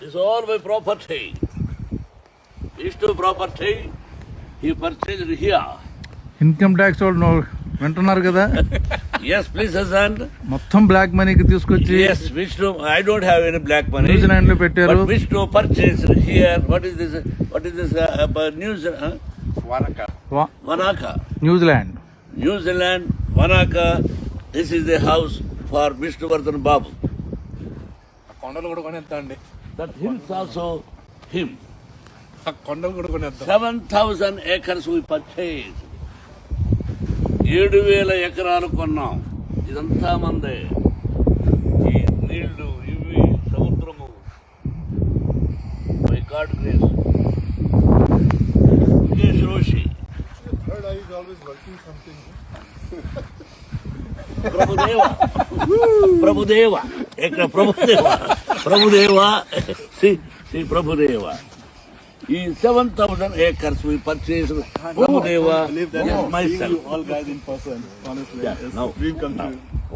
is all my property. Vishnu property. He purchased here. Income tax వాళ్ళు వింటున్నారు కదా, Yes, please, Hassan. మొత్తం black మనీకి తీసుకొచ్చి Yes, Vishnu. I don't have any black money. New Zealand లో పెట్టారు. But Vishnu purchased here. What is this? What is this? New Zealand. Wanaka. New Zealand. New Zealand. Wanaka. This is the house for Vishnuvardhan Babu. కొండలు కూడా కొనేస్తా అండి. That hills also him. ఆ కొండలు కూడా కొనేద్దాం. 7,000 acres we purchased. 7,000 ఎకరాలు కొన్నాం. ఇదంతా మందే. ఈ నీళ్లు ఇవి సముద్రము. My God grace. Mukesh Roshi. Third eye is always working something. Prabhudeva. Prabhudeva. ఇక్కడ ప్రభుదేవ. ప్రభుదేవ. శ్రీ ప్రభుదేవ. ఈ 7,000 acres we purchased. Prabhudeva, yes, myself. All guys in person, honestly. Yeah, It's now. a dream come true.